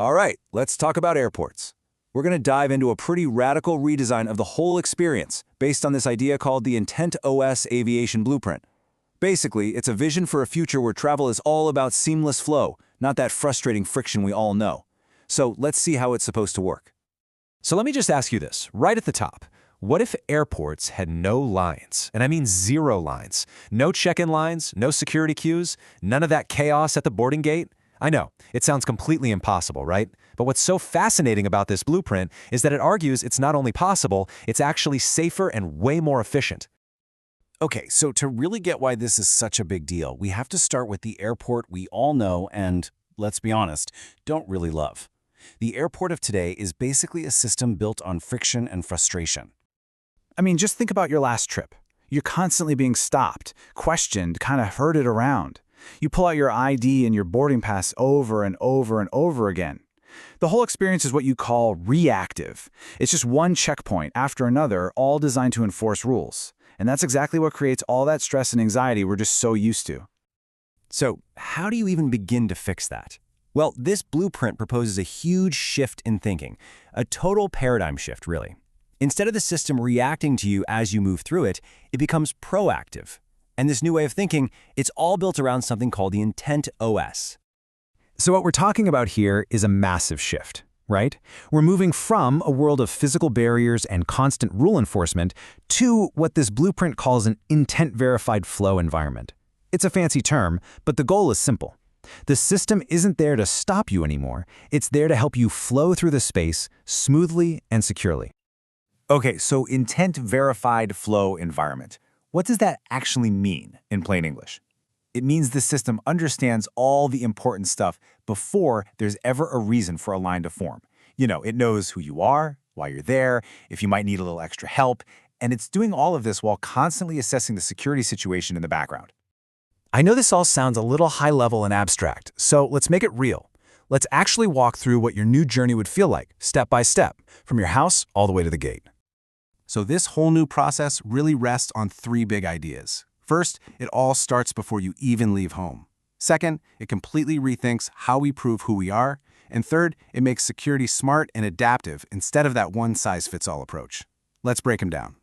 All right, let's talk about airports. We're going to dive into a pretty radical redesign of the whole experience based on this idea called the Intent OS Aviation Blueprint. Basically, it's a vision for a future where travel is all about seamless flow, not that frustrating friction we all know. So let's see how it's supposed to work. So let me just ask you this, right at the top. What if airports had no lines? And I mean 0 lines. No check-in lines, no security queues, none of that chaos at the boarding gate? I know, it sounds completely impossible, right? But what's so fascinating about this blueprint is that it argues it's not only possible, it's actually safer and way more efficient. Okay, so to really get why this is such a big deal, we have to start with the airport we all know and, let's be honest, don't really love. The airport of today is basically a system built on friction and frustration. I mean, just think about your last trip. You're constantly being stopped, questioned, kind of herded around. You pull out your ID and your boarding pass over and over and over again. The whole experience is what you call reactive. It's just one checkpoint after another, all designed to enforce rules. And that's exactly what creates all that stress and anxiety we're just so used to. So, how do you even begin to fix that? Well, this blueprint proposes a huge shift in thinking, a total paradigm shift, really. Instead of the system reacting to you as you move through it, it becomes proactive. And this new way of thinking, it's all built around something called the Intent OS. So what we're talking about here is a massive shift, right? We're moving from a world of physical barriers and constant rule enforcement to what this blueprint calls an intent-verified flow environment. It's a fancy term, but the goal is simple. The system isn't there to stop you anymore. It's there to help you flow through the space smoothly and securely. Okay, so intent-verified flow environment. What does that actually mean in plain English? It means the system understands all the important stuff before there's ever a reason for a line to form. You know, it knows who you are, why you're there, if you might need a little extra help, and it's doing all of this while constantly assessing the security situation in the background. I know this all sounds a little high-level and abstract, so let's make it real. Let's actually walk through what your new journey would feel like, step by step, from your house all the way to the gate. So this whole new process really rests on 3 big ideas. First, it all starts before you even leave home. Second, it completely rethinks how we prove who we are. And third, it makes security smart and adaptive instead of that one-size-fits-all approach. Let's break them down.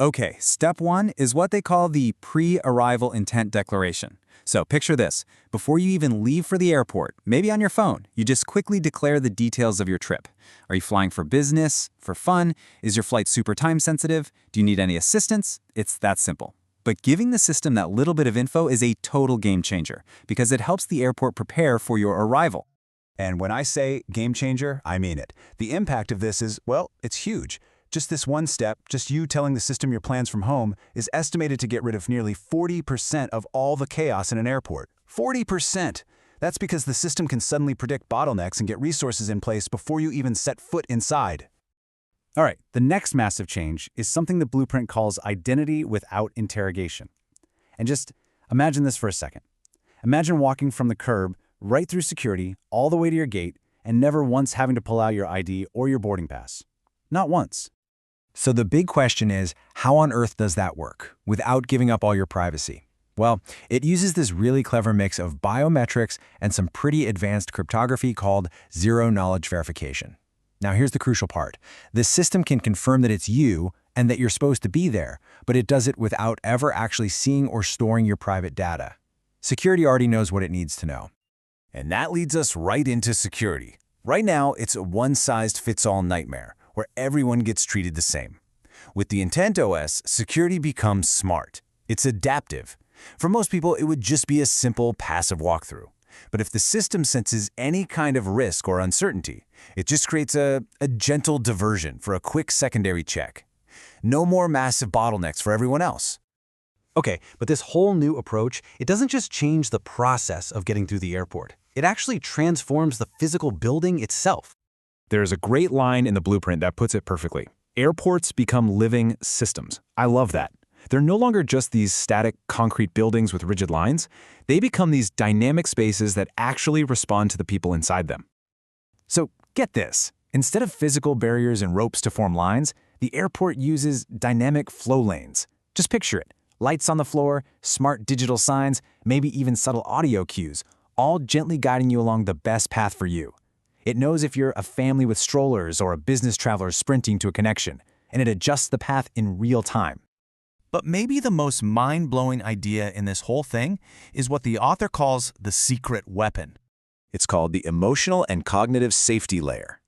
Okay, step 1 is what they call the pre-arrival intent declaration. So picture this. Before you even leave for the airport, maybe on your phone, you just quickly declare the details of your trip. Are you flying for business? For fun? Is your flight super time sensitive? Do you need any assistance? It's that simple. But giving the system that little bit of info is a total game changer because it helps the airport prepare for your arrival. And when I say game changer, I mean it. The impact of this is, well, it's huge. Just this one step, just you telling the system your plans from home, is estimated to get rid of nearly 40% of all the chaos in an airport. 40%! That's because the system can suddenly predict bottlenecks and get resources in place before you even set foot inside. All right, the next massive change is something the blueprint calls identity without interrogation. And just imagine this for a second. Imagine walking from the curb right through security all the way to your gate and never once having to pull out your ID or your boarding pass. Not once. So the big question is, how on earth does that work without giving up all your privacy? Well, it uses this really clever mix of biometrics and some pretty advanced cryptography called zero-knowledge verification. Now here's the crucial part. The system can confirm that it's you and that you're supposed to be there, but it does it without ever actually seeing or storing your private data. Security already knows what it needs to know. And that leads us right into security. Right now, it's a one-size-fits-all nightmare where everyone gets treated the same. With the Intent OS, security becomes smart. It's adaptive. For most people, it would just be a simple passive walkthrough. But if the system senses any kind of risk or uncertainty, it just creates a gentle diversion for a quick secondary check. No more massive bottlenecks for everyone else. Okay, but this whole new approach, it doesn't just change the process of getting through the airport. It actually transforms the physical building itself. There's a great line in the blueprint that puts it perfectly. Airports become living systems. I love that. They're no longer just these static concrete buildings with rigid lines. They become these dynamic spaces that actually respond to the people inside them. So get this. Instead of physical barriers and ropes to form lines, the airport uses dynamic flow lanes. Just picture it. Lights on the floor, smart digital signs, maybe even subtle audio cues, all gently guiding you along the best path for you. It knows if you're a family with strollers or a business traveler sprinting to a connection, and it adjusts the path in real time. But maybe the most mind-blowing idea in this whole thing is what the author calls the secret weapon. It's called the emotional and cognitive safety layer.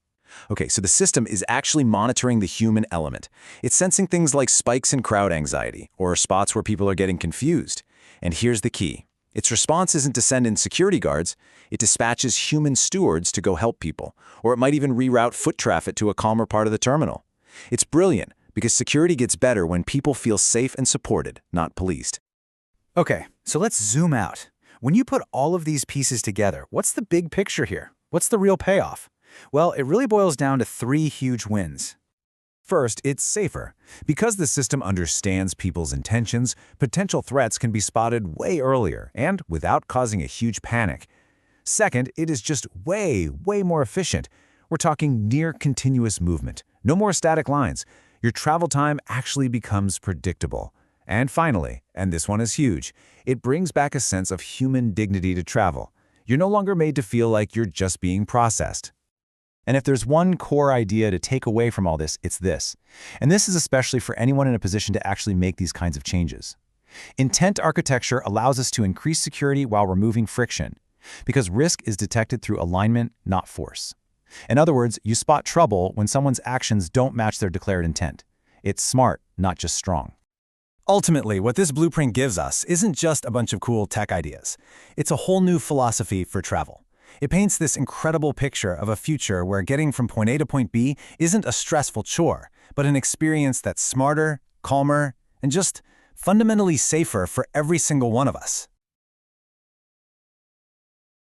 Okay, so the system is actually monitoring the human element. It's sensing things like spikes in crowd anxiety or spots where people are getting confused. And here's the key. Its response isn't to send in security guards. It dispatches human stewards to go help people, or it might even reroute foot traffic to a calmer part of the terminal. It's brilliant because security gets better when people feel safe and supported, not policed. Okay, so let's zoom out. When you put all of these pieces together, what's the big picture here? What's the real payoff? Well, it really boils down to 3 huge wins. First, it's safer. Because the system understands people's intentions, potential threats can be spotted way earlier and without causing a huge panic. Second, it is just way more efficient. We're talking near continuous movement. No more static lines. Your travel time actually becomes predictable. And finally, and this one is huge, it brings back a sense of human dignity to travel. You're no longer made to feel like you're just being processed. And if there's one core idea to take away from all this, it's this. And this is especially for anyone in a position to actually make these kinds of changes. Intent architecture allows us to increase security while removing friction, because risk is detected through alignment, not force. In other words, you spot trouble when someone's actions don't match their declared intent. It's smart, not just strong. Ultimately, what this blueprint gives us isn't just a bunch of cool tech ideas. It's a whole new philosophy for travel. It paints this incredible picture of a future where getting from point A to point B isn't a stressful chore, but an experience that's smarter, calmer, and just fundamentally safer for every single one of us.